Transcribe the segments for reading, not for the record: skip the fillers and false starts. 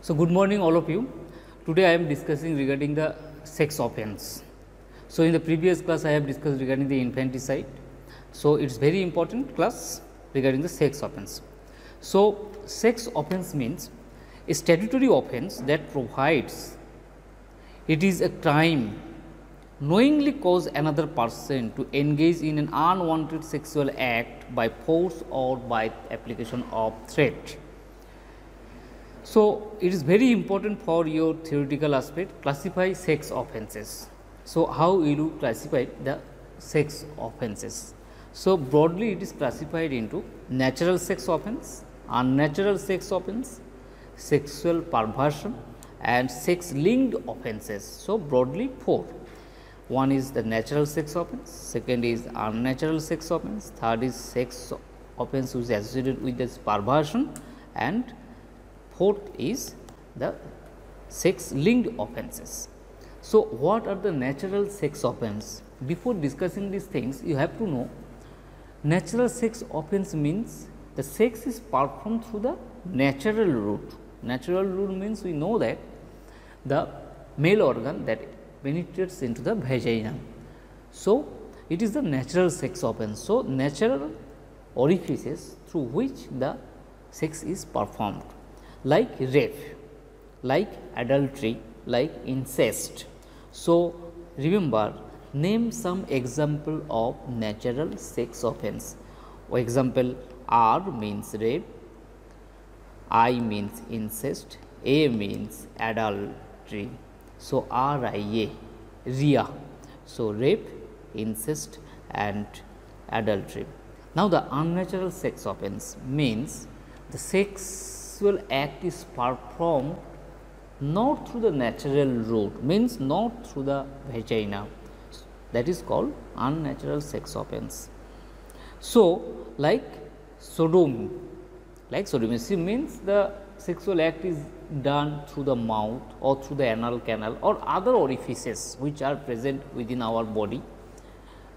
So, good morning all of you. Today I am discussing regarding the sex offence. So, in the previous class I have discussed regarding the infanticide. So, it is very important class regarding the sex offence. So, sex offence means a statutory offence that provides it is a crime knowingly cause another person to engage in an unwanted sexual act by force or by application of threat. So, it is very important for your theoretical aspect classify sex offences. So, how will you classify the sex offences? So, broadly it is classified into natural sex offence, unnatural sex offence, sexual perversion and sex linked offences. So, broadly 4. One is the natural sex offence, second is unnatural sex offence, third is sex offence which is associated with this perversion, and fourth is the sex linked offences. So, what are the natural sex offence? Before discussing these things, you have to know natural sex offence means the sex is performed through the natural route. Natural route means we know that the male organ that penetrates into the vagina. So, it is the natural sex offence. So, natural orifices through which the sex is performed, like rape, like adultery, like incest. So, remember, name some example of natural sex offence. For example, R means rape, I means incest, A means adultery. So, RIA, RIA. So, rape, incest and adultery. Now, the unnatural sex offence means the sexual act is performed not through the natural route, means not through the vagina, that is called unnatural sex offence. So, like sodomy means the sexual act is done through the mouth or through the anal canal or other orifices which are present within our body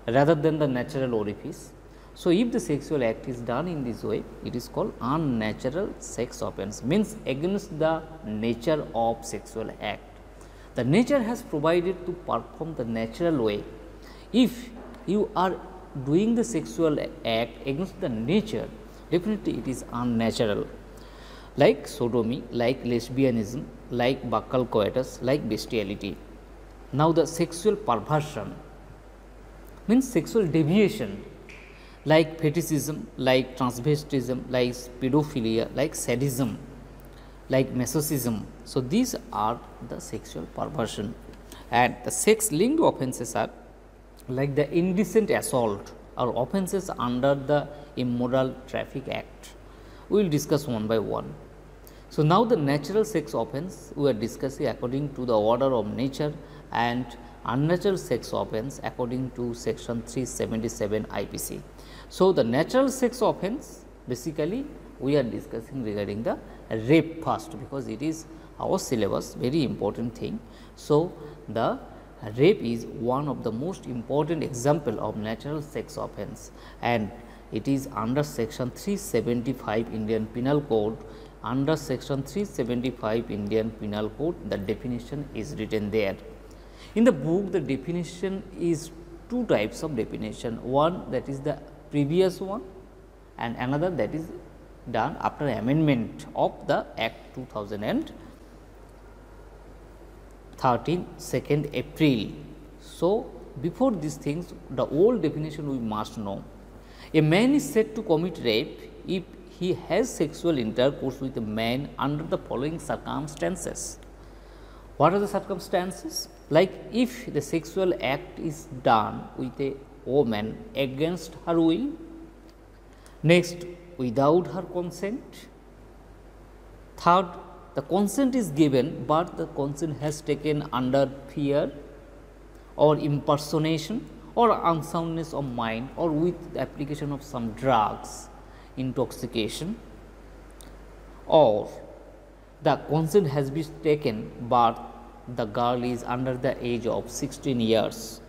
rather than the natural orifice. So, if the sexual act is done in this way, it is called unnatural sex offence, means against the nature of sexual act. The nature has provided to perform the natural way. If you are doing the sexual act against the nature, definitely it is unnatural, like sodomy, like lesbianism, like buccal coitus, like bestiality. Now, the sexual perversion means sexual deviation, like fetishism, like transvestism, like pedophilia, like sadism, like masochism. So, these are the sexual perversion, and the sex linked offences are like the indecent assault or offences under the Immoral Traffic Act. We will discuss one by one. So, now the natural sex offence we are discussing according to the order of nature, and unnatural sex offence according to section 377 IPC. So, the natural sex offence basically we are discussing regarding the rape first, because it is our syllabus, very important thing. So, the rape is one of the most important example of natural sex offence, and it is under section 375 Indian Penal Code. Under section 375 Indian Penal Code, the definition is written there. In the book, the definition is two types of definition, one that is the previous one and another that is done after amendment of the Act 2013 2nd April. So, before these things, the old definition we must know. A man is said to commit rape if he has sexual intercourse with a man under the following circumstances. What are the circumstances? Like if the sexual act is done with a woman against her will, next without her consent, third the consent is given, but the consent has taken under fear or impersonation or unsoundness of mind or with the application of some drugs, intoxication, or the consent has been taken, but the girl is under the age of 16 years.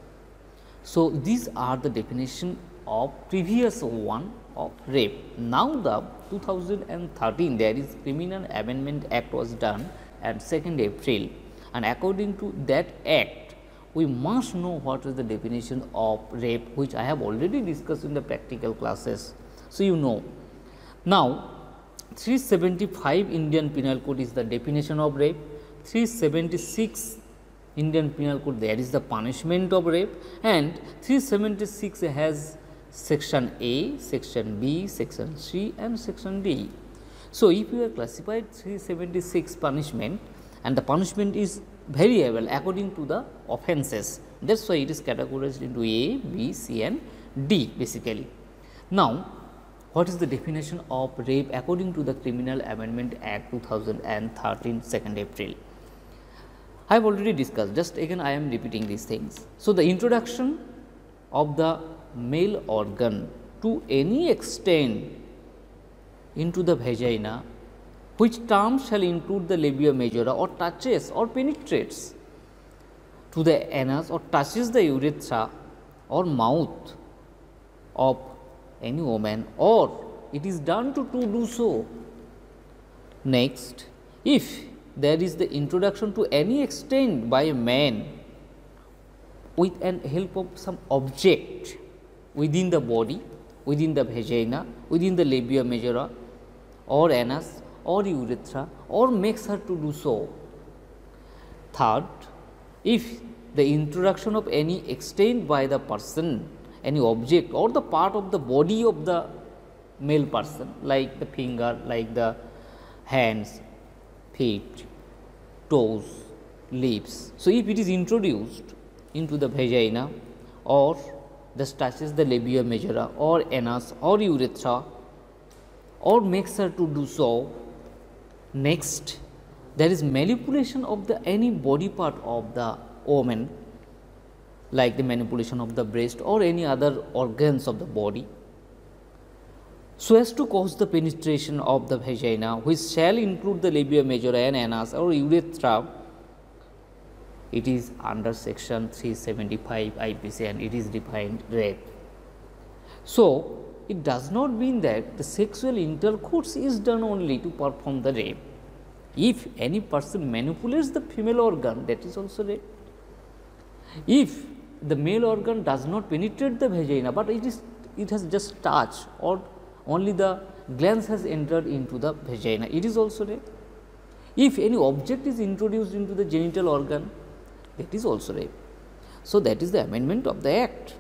So, these are the definition of previous one of rape. Now, the 2013 there is Criminal Amendment Act was done and 2nd April, and according to that act, we must know what is the definition of rape, which I have already discussed in the practical classes. So, you know. Now, 375 Indian Penal Code is the definition of rape, 376 Indian Penal Code, there is the punishment of rape, and 376 has section A, section B, section C and section D. So, if you have classified 376 punishment, and the punishment is variable according to the offences, that is why it is categorized into A, B, C and D basically. Now, what is the definition of rape according to the Criminal Amendment Act 2013, 2nd April? I have already discussed, just again I am repeating these things. So, the introduction of the male organ to any extent into the vagina, which term shall include the labia majora, or touches or penetrates to the anus or touches the urethra or mouth of any woman, or it is done to do so. Next, if there is the introduction to any extent by a man with an help of some object within the body, within the vagina, within the labia majora or anus or urethra, or makes her to do so. Third, if the introduction of any extent by the person, any object or the part of the body of the male person, like the finger, like the hands, feet, toes, lips. So, if it is introduced into the vagina or just touches the labia majora or anus or urethra, or makes her to do so. Next, there is manipulation of the any body part of the woman, like the manipulation of the breast or any other organs of the body, so as to cause the penetration of the vagina, which shall include the labia majora and anus or urethra. It is under section 375 IPC and it is defined rape. So, it does not mean that the sexual intercourse is done only to perform the rape. If any person manipulates the female organ, that is also rape. If the male organ does not penetrate the vagina, but it has just touched, or only the glance has entered into the vagina, it is also rape. If any object is introduced into the genital organ, that is also rape. So, that is the amendment of the act.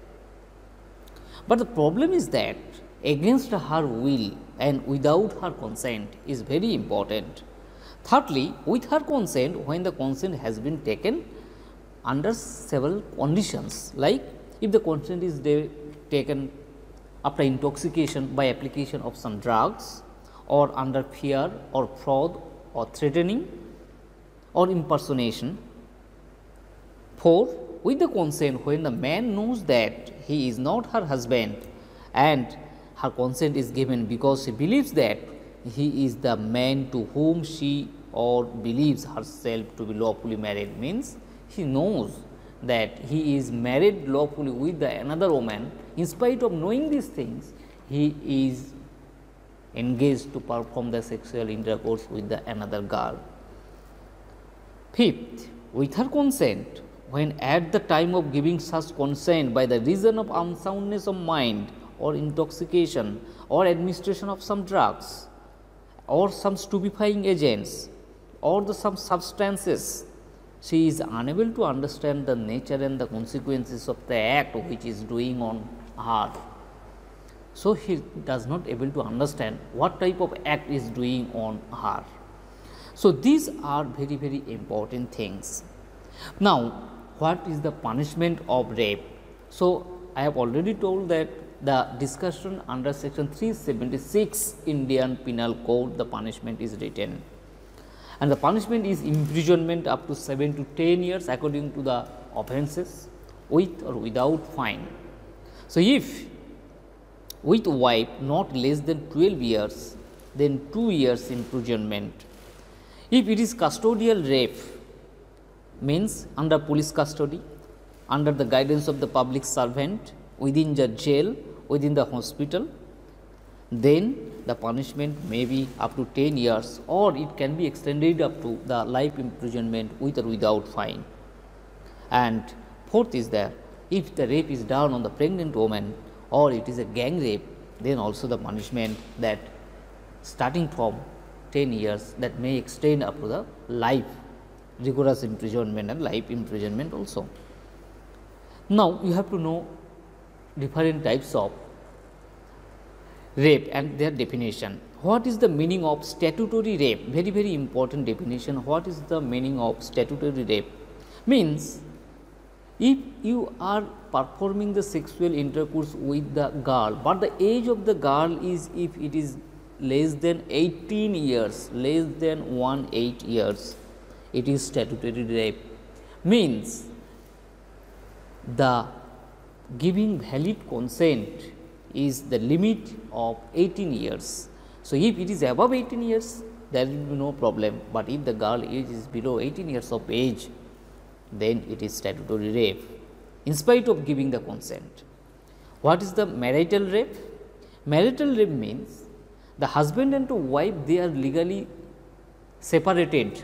But the problem is that against her will and without her consent is very important. Thirdly, with her consent, when the consent has been taken under several conditions, like if the consent is taken after intoxication by application of some drugs, or under fear or fraud or threatening or impersonation. 4. With the consent, when the man knows that he is not her husband and her consent is given because she believes that he is the man to whom she or believes herself to be lawfully married, means he knows that he is married lawfully with another woman. In spite of knowing these things, he is engaged to perform the sexual intercourse with another girl. 5th, with her consent, when at the time of giving such consent by the reason of unsoundness of mind or intoxication or administration of some drugs or some stupefying agents or some substances, she is unable to understand the nature and the consequences of the act which is doing on her. So, he does not able to understand what type of act is doing on her. So, these are very, very important things. Now, what is the punishment of rape? So, I have already told that the discussion under section 376 Indian Penal Code, the punishment is written, and the punishment is imprisonment up to 7 to 10 years according to the offences, with or without fine. So, if with wife not less than 12 years, then 2 years imprisonment. If it is custodial rape, means under police custody, under the guidance of the public servant, within the jail, within the hospital, then the punishment may be up to 10 years, or it can be extended up to the life imprisonment with or without fine. And fourth is that if the rape is done on the pregnant woman or it is a gang rape, then also the punishment that starting from 10 years that may extend up to the life rigorous imprisonment and life imprisonment also. Now, you have to know different types of rape and their definition. What is the meaning of statutory rape? Very, very important definition. What is the meaning of statutory rape? Means if you are performing the sexual intercourse with the girl, but the age of the girl is, if it is less than 18 years, less than 18 years, it is statutory rape. Means the giving valid consent is the limit of 18 years. So, if it is above 18 years, there will be no problem, but if the girl age is below 18 years of age, then it is statutory rape in spite of giving the consent. What is the marital rape? Marital rape means the husband and wife, they are legally separated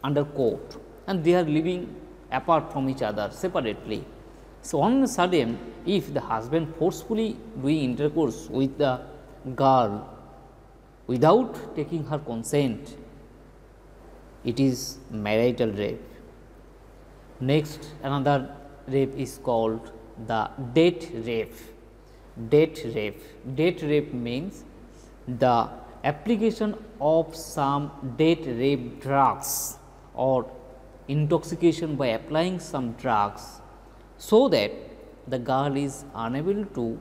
under court and they are living apart from each other separately. So, on a sudden, if the husband forcefully doing intercourse with the girl without taking her consent, it is marital rape. Next, another rape is called the date rape. Date rape. Date rape means the application of some date rape drugs or intoxication by applying some drugs, so that the girl is unable to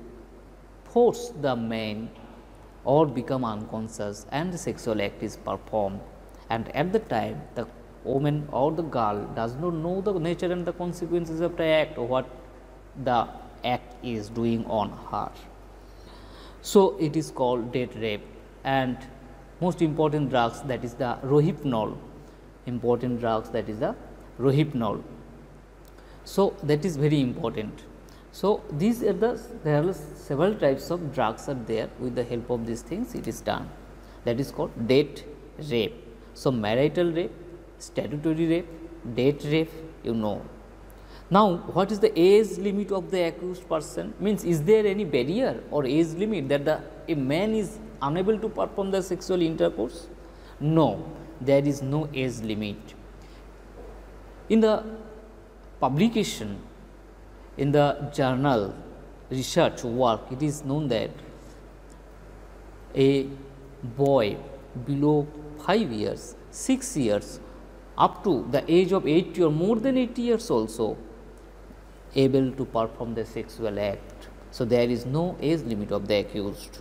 force the man or become unconscious and the sexual act is performed, and at the time the woman or the girl does not know the nature and the consequences of the act or what the act is doing on her. So, it is called date rape. And most important drugs, that is the rohypnol, important drugs, that is the rohypnol. So, that is very important. So, these are there are several types of drugs are there. With the help of these things it is done, that is called date rape. So, marital rape, statutory rape, date rape, you know. Now, what is the age limit of the accused person? Means, is there any barrier or age limit that a man is unable to perform the sexual intercourse? No, there is no age limit. In the publication, in the journal research work, it is known that a boy below 5 years, 6 years, up to the age of 80 or more than 80 years also able to perform the sexual act. So, there is no age limit of the accused.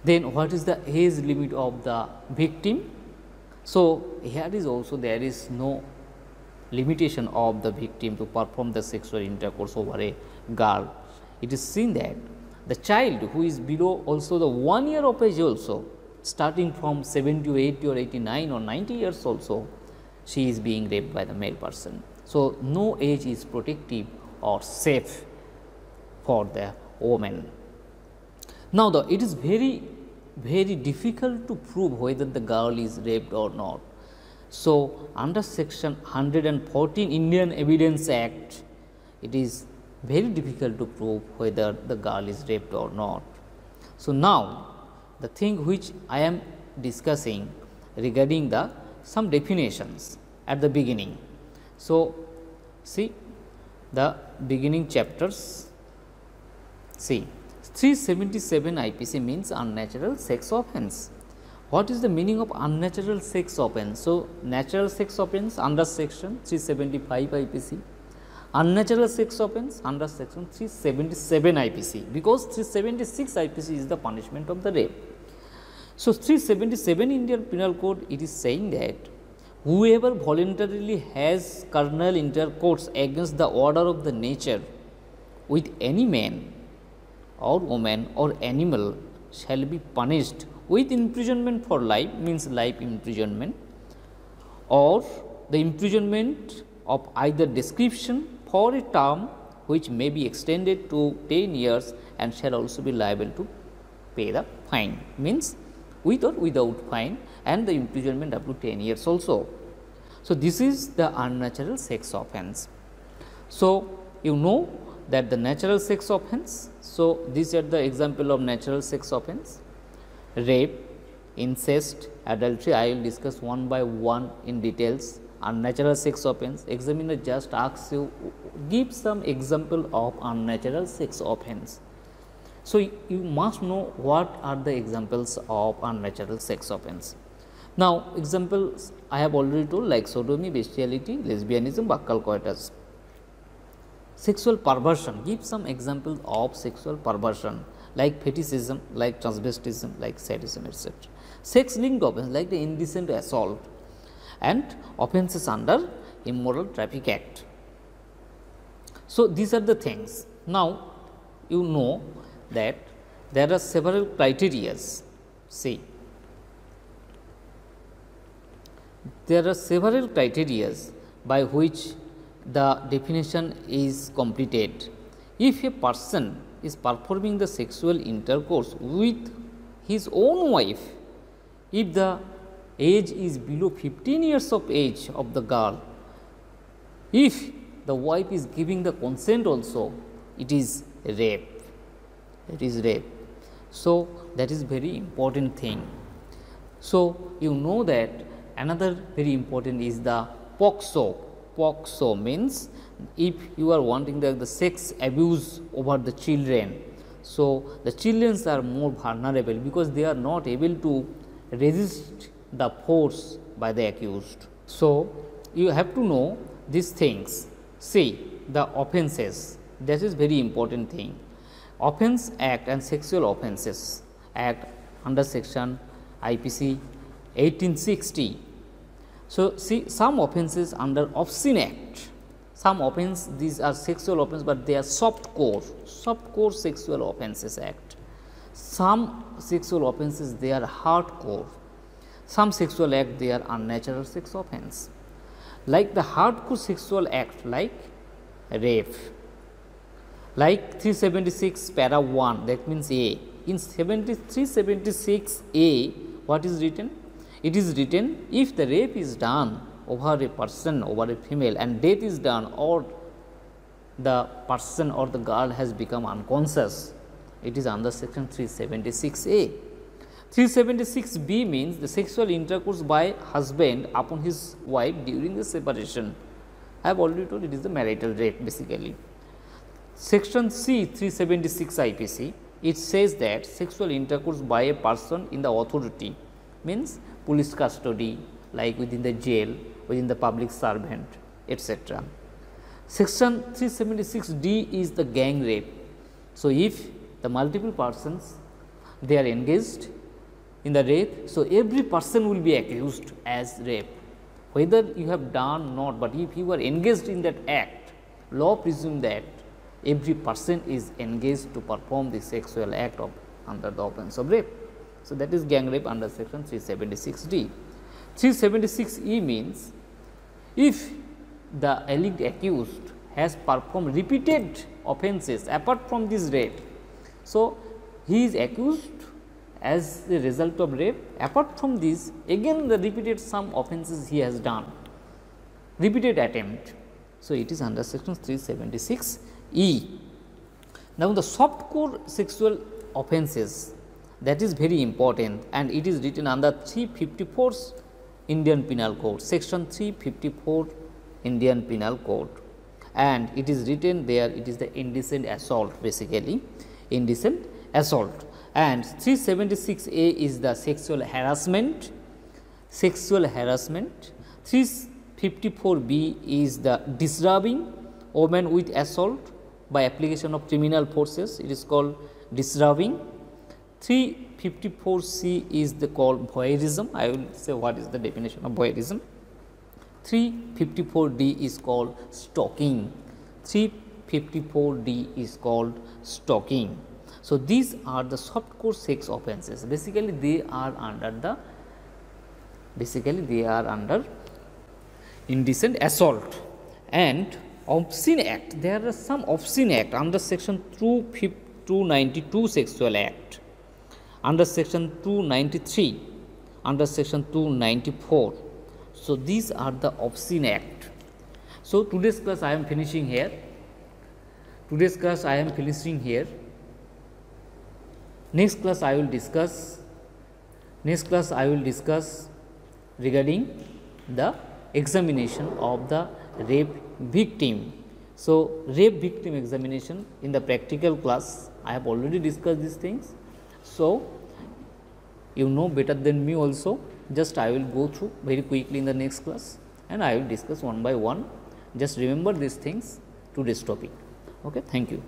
Then, what is the age limit of the victim? So, here is also there is no limitation of the victim to perform the sexual intercourse over a girl. It is seen that the child who is below also the 1 year of age also, starting from 70 to 80 or 89 or 90 years also, she is being raped by the male person. So, no age is protective or safe for the woman. Now, it is very difficult to prove whether the girl is raped or not. So, under section 114 Indian Evidence Act, it is very difficult to prove whether the girl is raped or not. So, now the thing which I am discussing regarding the some definitions at the beginning. So, see the beginning chapters. See, 377 IPC means unnatural sex offence. What is the meaning of unnatural sex offence? So, natural sex offence under section 375 IPC, unnatural sex offence under section 377 IPC, because 376 IPC is the punishment of the rape. So, 377 Indian Penal Code, it is saying that whoever voluntarily has carnal intercourse against the order of the nature with any man or woman or animal shall be punished with imprisonment for life, means life imprisonment, or the imprisonment of either description for a term which may be extended to 10 years and shall also be liable to pay the fine, means with or without fine, and the imprisonment up to 10 years also. So, this is the unnatural sex offence. So, you know that the natural sex offence. So, these are the example of natural sex offence: rape, incest, adultery. I will discuss one by one in details. Unnatural sex offence, examiner just asks you, give some example of unnatural sex offence. So, you must know what are the examples of unnatural sex offence. Now, examples I have already told, like sodomy, bestiality, lesbianism, buccal coitus. Sexual perversion, give some examples of sexual perversion, like fetishism, like transvestism, like sadism, etc. Sex linked offence, like the indecent assault, and offences under Immoral Traffic Act. So, these are the things. Now, you know that there are several criteria. See, there are several criteria by which the definition is completed. If a person is performing the sexual intercourse with his own wife, if the age is below 15 years of age of the girl, if the wife is giving the consent also, it is rape. It is rape. So, that is very important thing. So, you know that another very important is the POCSO. POCSO means if you are wanting the sex abuse over the children. So, the children are more vulnerable because they are not able to resist the force by the accused. So, you have to know these things. See, the offences, that is very important thing. Offence Act and Sexual Offences Act under section IPC 1860. So, see, some offences under Obscene Act, some offence, these are sexual offence, but they are soft core Sexual Offences Act. Some sexual offences, they are hardcore. Some sexual act, they are unnatural sex offence. Like the hardcore sexual act, like rape, like 376 para 1, that means A. In 376 A, what is written? It is written, if the rape is done over a person, over a female, and death is done, or the person or the girl has become unconscious, it is under section 376 A. 376 B means the sexual intercourse by husband upon his wife during the separation. I have already told it is the marital rape basically. Section C 376 IPC, it says that sexual intercourse by a person in the authority, means police custody, like within the jail, within the public servant, etc. Section 376 D is the gang rape. So, if the multiple persons, they are engaged in the rape, so every person will be accused as rape, whether you have done not, but if you are engaged in that act, law presume that every person is engaged to perform the sexual act of under the offence of rape. So, that is gang rape under section 376 D. 376 E means if the alleged accused has performed repeated offences apart from this rape. So, he is accused as a result of rape, apart from this again the repeated some offences he has done, repeated attempt. So, it is under section 376 E. Now, the soft core sexual offences, that is very important, and it is written under 354 Indian Penal Code, section 354 Indian Penal Code, and it is written there, it is the indecent assault, basically indecent assault, and 376 A is the sexual harassment, 354 B is the disrobing woman with assault by application of criminal forces, it is called disrobing. 354 C is the called voyeurism. I will say what is the definition of voyeurism. 354 D is called stalking. 354 D is called stalking. So, these are the soft core sex offences. Basically, they are under indecent assault and obscene act. There are some obscene act under section 292 sexual act. under section 293, under section 294. So, these are the obscene act. So, today's class I am finishing here. Today's class I am finishing here. Next class I will discuss. Next class I will discuss regarding the examination of the rape victim. So, rape victim examination in the practical class I have already discussed these things. So, you know better than me also, just I will go through very quickly in the next class and I will discuss one by one. Just remember these things, today's topic. Okay, thank you.